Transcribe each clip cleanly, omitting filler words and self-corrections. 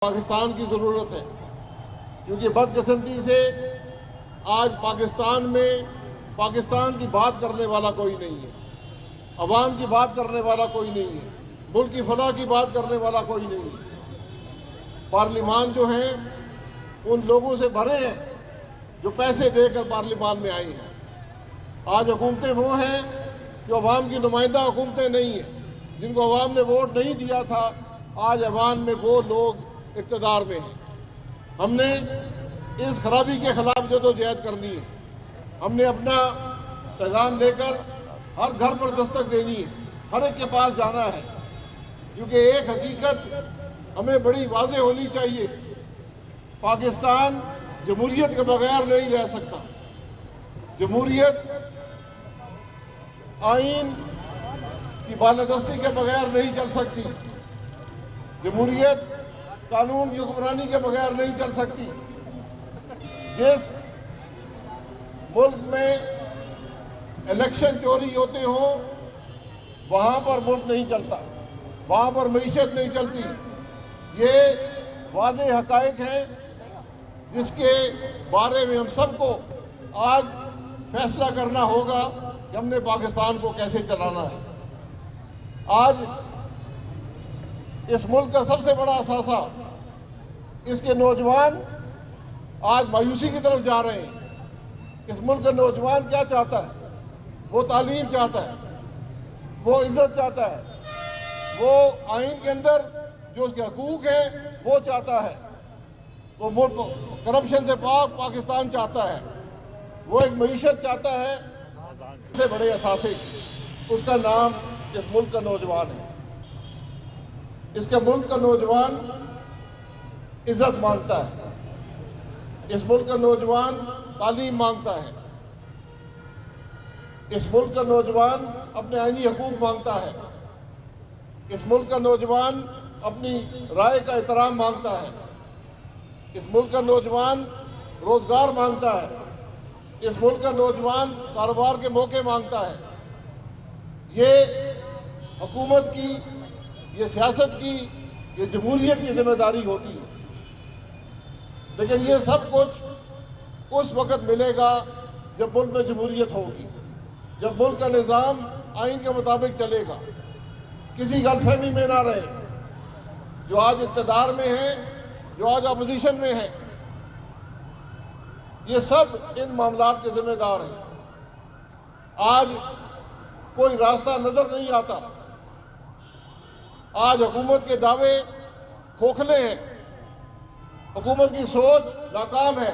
پاکستان کی ضرورت ہے، کیونکہ بدقسمتی سے آج پاکستان میں پاکستان کی بات کرنے والا کوئی نہیں ہے، عوام کی بات کرنے والا کوئی نہیں ہے، ملک کی فلاح کی بات کرنے والا کوئی نہیں ہے۔ پارلیمان جو ہیں ان لوگوں سے بھرے ہیں جو پیسے دے کر پارلیمان میں آئے ہیں۔ آج حکومتیں وہ ہیں جو عوام کی نمائندہ حکومتیں نہیں ہیں، جن کو عوام نے ووٹ نہیں دیا تھا، آج عوام میں وہ لوگ اقتدار میں ہیں۔ ہم نے اس خرابی کے خلاف جدوجہد کرنی ہے۔ ہم نے اپنا پیغام لے کر ہر گھر پر دستک دینی ہے، ہر ایک کے پاس جانا ہے، کیونکہ ایک حقیقت ہمیں بڑی واضح ہونی چاہیے، پاکستان جمہوریت کے بغیر نہیں رہ سکتا۔ جمہوریت آئین کی بالادستی کے بغیر نہیں چل سکتی، جمہوریت قانون کی حکمرانی کے بغیر نہیں چل سکتی۔ جس ملک میں الیکشن چوری ہوتے ہوں وہاں پر ملک نہیں چلتا، وہاں پر معیشت نہیں چلتی۔ یہ واضح حقائق ہیں جس کے بارے میں ہم سب کو آج فیصلہ کرنا ہوگا کہ ہم نے پاکستان کو کیسے چلانا ہے۔ آج اس ملک کا سب سے بڑا اثاثہ اس کے نوجوان آج مایوسی کی طرف جا رہے ہیں۔ اس ملک کا نوجوان کیا چاہتا ہے؟ وہ تعلیم چاہتا ہے، وہ عزت چاہتا ہے، وہ آئین کے اندر جو اس کے حقوق ہیں وہ چاہتا ہے، وہ ملک کرپشن سے پاک پاکستان چاہتا ہے، وہ ایک معیشت چاہتا ہے سب سے بڑے اثاثے کی۔ اس کا نام اس ملک کا نوجوان ہے۔ اس کے ملک کا نوجوان عزت مانگتا ہے، اس ملک کا نوجوان تعلیم مانگتا ہے، اس ملک کا نوجوان اپنے آئینی حقوق مانگتا ہے، اس ملک کا نوجوان اپنی رائے کا احترام مانگتا ہے، اس ملک کا نوجوان روزگار مانگتا ہے، اس ملک کا نوجوان کاروبار کے موقع مانگتا ہے۔ یہ حکومت کی، یہ سیاست کی، یہ جمہوریت کی ذمہ داری ہوتی ہے۔ لیکن یہ سب کچھ اس وقت ملے گا جب ملک میں جمہوریت ہوگی، جب ملک کا نظام آئین کے مطابق چلے گا، کسی غلط فہمی میں نہ رہے۔ جو آج اقتدار میں ہیں، جو آج اپوزیشن میں ہیں، یہ سب ان معاملات کے ذمہ دار ہیں۔ آج کوئی راستہ نظر نہیں آتا، آج حکومت کے دعوے کھوکھلے ہیں، حکومت کی سوچ ناکام ہے۔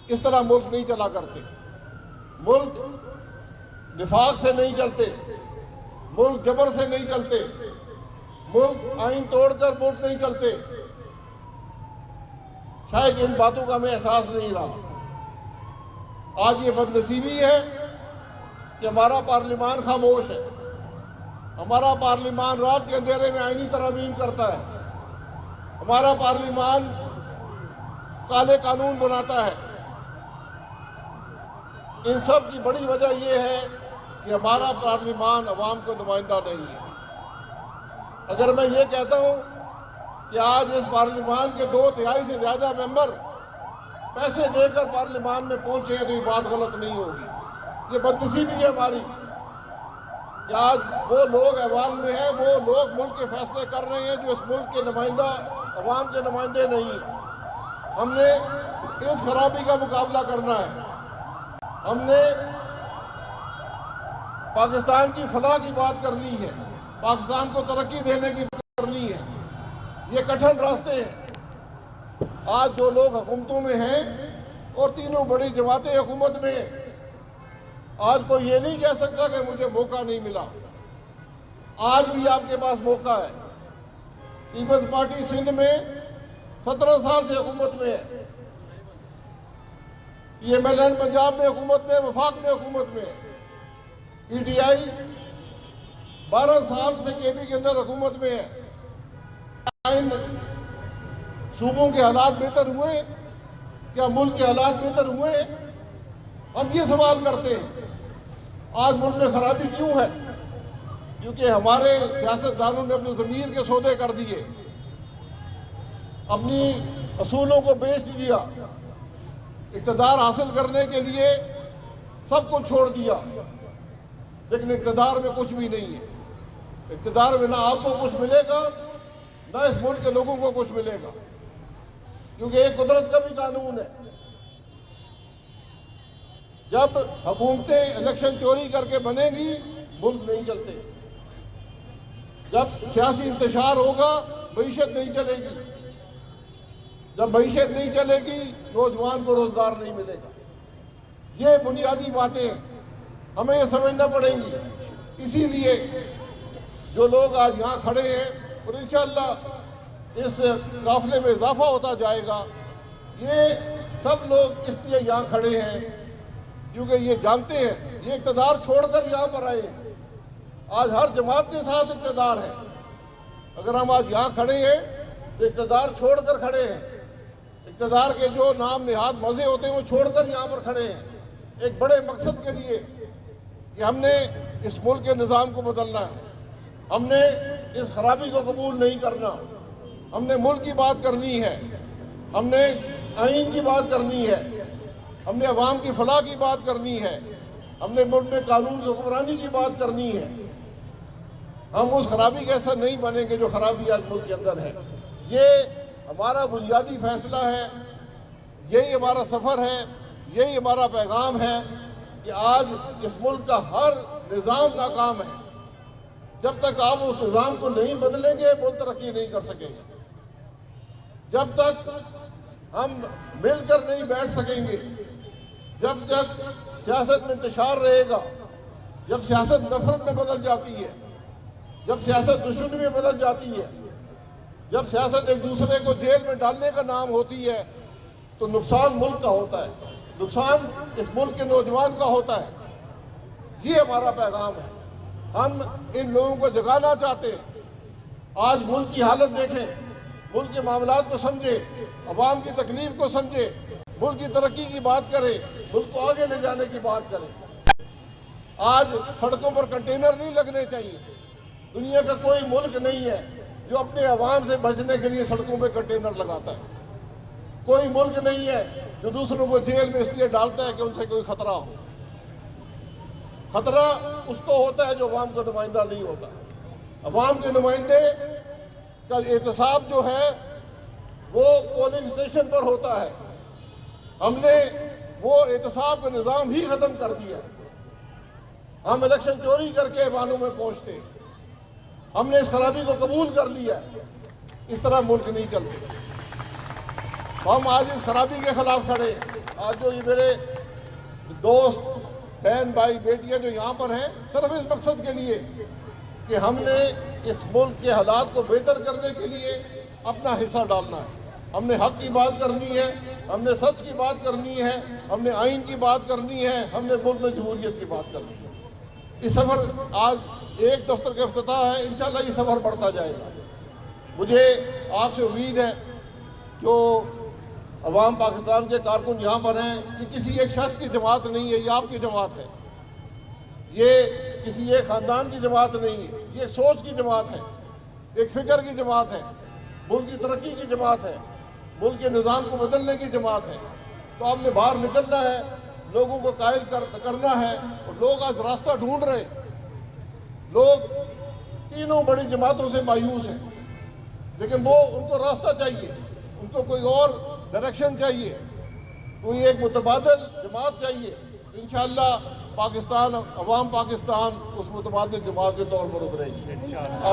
اس طرح ملک نہیں چلا کرتے، ملک نفاق سے نہیں چلتے، ملک جبر سے نہیں چلتے، ملک آئین توڑ کر ملک نہیں چلتے۔ شاید ان باتوں کا ہمیں احساس نہیں رہا۔ آج یہ بدنصیبی ہے کہ ہمارا پارلیمان خاموش ہے، ہمارا پارلیمان رات کے اندھیرے میں آئینی ترامیم کرتا ہے، ہمارا پارلیمان کالے قانون بناتا ہے۔ ان سب کی بڑی وجہ یہ ہے کہ ہمارا پارلیمان عوام کا نمائندہ نہیں ہے۔ اگر میں یہ کہتا ہوں کہ آج اس پارلیمان کے 2/3 سے زیادہ ممبر پیسے دے کر پارلیمان میں پہنچے ہیں تو یہ بات غلط نہیں ہوگی۔ یہ بدنصیبی ہے ہماری کہ آج وہ لوگ ایوان میں ہیں، وہ لوگ ملک کے فیصلے کر رہے ہیں جو اس ملک کے نمائندہ عوام کے نمائندے نہیں ہیں۔ ہم نے اس خرابی کا مقابلہ کرنا ہے۔ ہم نے پاکستان کی فلاح کی بات کرنی ہے، پاکستان کو ترقی دینے کی بات کرنی ہے۔ یہ کٹھن راستے ہیں۔ آج جو لوگ حکومتوں میں ہیں اور تینوں بڑی جماعتیں حکومت میں ہیں، آج کوئی یہ نہیں کہہ سکتا کہ مجھے موقع نہیں ملا۔ آج بھی آپ کے پاس موقع ہے۔ پیپلز پارٹی سندھ میں 17 سال سے حکومت میں ہے، یہ MLN پنجاب میں حکومت میں، وفاق میں حکومت میں ہے، PTI 12 سال سے KP کے اندر حکومت میں ہے۔ صوبوں کے حالات بہتر ہوئے؟ کیا ملک کے حالات بہتر ہوئے؟ ہم یہ سوال کرتے ہیں۔ آج ملک میں خرابی کیوں ہے؟ کیونکہ ہمارے سیاستدانوں نے اپنے ضمیر کے سودے کر دیے۔ اپنی اصولوں کو بیچ دیا، اقتدار حاصل کرنے کے لیے سب کچھ چھوڑ دیا، لیکن اقتدار میں کچھ بھی نہیں ہے۔ اقتدار میں نہ آپ کو کچھ ملے گا، نہ اس ملک کے لوگوں کو کچھ ملے گا، کیونکہ ایک قدرت کا بھی قانون ہے۔ جب حکومتیں الیکشن چوری کر کے بنیں گی، ملک نہیں چلتے۔ جب سیاسی انتشار ہوگا، معیشت نہیں چلے گی۔ جب معیشت نہیں چلے گی، نوجوان کو روزگار نہیں ملے گا۔ یہ بنیادی باتیں ہمیں یہ سمجھنا پڑیں گی۔ اسی لیے جو لوگ آج یہاں کھڑے ہیں اور انشاءاللہ اس قافلے میں اضافہ ہوتا جائے گا، یہ سب لوگ اس لیے یہاں کھڑے ہیں کیونکہ یہ جانتے ہیں یہ اقتدار چھوڑ کر یہاں پر آئے ہیں۔ آج ہر جماعت کے ساتھ اقتدار ہے۔ اگر ہم آج یہاں کھڑے ہیں تو اقتدار چھوڑ کر کھڑے ہیں۔ اقتدار کے جو نام نہاد مزے ہوتے ہیں وہ چھوڑ کر یہاں پر کھڑے ہیں، ایک بڑے مقصد کے لیے کہ ہم نے اس ملک کے نظام کو بدلنا ہے، ہم نے اس خرابی کو قبول نہیں کرنا، ہم نے ملک کی بات کرنی ہے، ہم نے آئین کی بات کرنی ہے، ہم نے عوام کی فلاح کی بات کرنی ہے، ہم نے ملک میں قانون کی حکمرانی کی بات کرنی ہے۔ ہم اس خرابی کے ایسا نہیں بنیں گے جو خرابی آج ملک کے اندر ہے۔ یہ ہمارا بنیادی فیصلہ ہے، یہی ہمارا سفر ہے، یہی ہمارا پیغام ہے کہ آج اس ملک کا ہر نظام ناکام ہے۔ جب تک آپ اس نظام کو نہیں بدلیں گے، ملک ترقی نہیں کر سکیں گے۔ جب تک ہم مل کر نہیں بیٹھ سکیں گے، جب تک سیاست میں انتشار رہے گا، جب سیاست نفرت میں بدل جاتی ہے، جب سیاست دشمنی میں بدل جاتی ہے، جب سیاست ایک دوسرے کو جیل میں ڈالنے کا نام ہوتی ہے، تو نقصان ملک کا ہوتا ہے، نقصان اس ملک کے نوجوان کا ہوتا ہے۔ یہ ہمارا پیغام ہے۔ ہم ان لوگوں کو جگانا چاہتے ہیں۔ آج ملک کی حالت دیکھیں، ملک کے معاملات کو سمجھیں، عوام کی تکلیف کو سمجھیں، ملک کی ترقی کی بات کریں، ملک کو آگے لے جانے کی بات کریں۔ آج سڑکوں پر کنٹینر نہیں لگنے چاہیے۔ دنیا کا کوئی ملک نہیں ہے جو اپنے عوام سے بچنے کے لیے سڑکوں پہ کنٹینر لگاتا ہے۔ کوئی ملک نہیں ہے جو دوسروں کو جیل میں اس لیے ڈالتا ہے کہ ان سے کوئی خطرہ ہو۔ خطرہ اس کو ہوتا ہے جو عوام کا نمائندہ نہیں ہوتا۔ عوام کے نمائندے کا احتساب جو ہے وہ پولنگ اسٹیشن پر ہوتا ہے۔ ہم نے وہ احتساب کا نظام ہی ختم کر دیا۔ ہم الیکشن چوری کر کے ایوانوں میں پہنچتے، ہم نے اس خرابی کو قبول کر لیا۔ اس طرح ملک نہیں چلتے۔ ہم آج اس خرابی کے خلاف کھڑے۔ آج جو یہ میرے دوست، بہن، بھائی، بیٹیاں جو یہاں پر ہیں، صرف اس مقصد کے لیے کہ ہم نے اس ملک کے حالات کو بہتر کرنے کے لیے اپنا حصہ ڈالنا ہے۔ ہم نے حق کی بات کرنی ہے، ہم نے سچ کی بات کرنی ہے، ہم نے آئین کی بات کرنی ہے، ہم نے ملک میں جمہوریت کی بات کرنی ہے۔ اس سفر آج ایک دفتر کا افتتاح ہے، انشاءاللہ یہ سفر بڑھتا جائے گا۔ مجھے آپ سے امید ہے جو عوام پاکستان کے کارکن یہاں پر ہیں، یہ کسی ایک شخص کی جماعت نہیں ہے، یہ آپ کی جماعت ہے۔ یہ کسی ایک خاندان کی جماعت نہیں ہے، یہ ایک سوچ کی جماعت ہے، ایک فکر کی جماعت ہے، ملک کی ترقی کی جماعت ہے، ملک کے نظام کو بدلنے کی جماعت ہے۔ تو آپ نے باہر نکلنا ہے، لوگوں کو قائل کرنا ہے، اور لوگ آج راستہ ڈھونڈ رہے ہیں۔ لوگ تینوں بڑی جماعتوں سے مایوس ہیں، لیکن وہ ان کو راستہ چاہیے، ان کو کوئی اور ڈائریکشن چاہیے، کوئی ایک متبادل جماعت چاہیے۔ انشاءاللہ پاکستان، عوام پاکستان اس متبادل جماعت کے طور پر ابھرے گی۔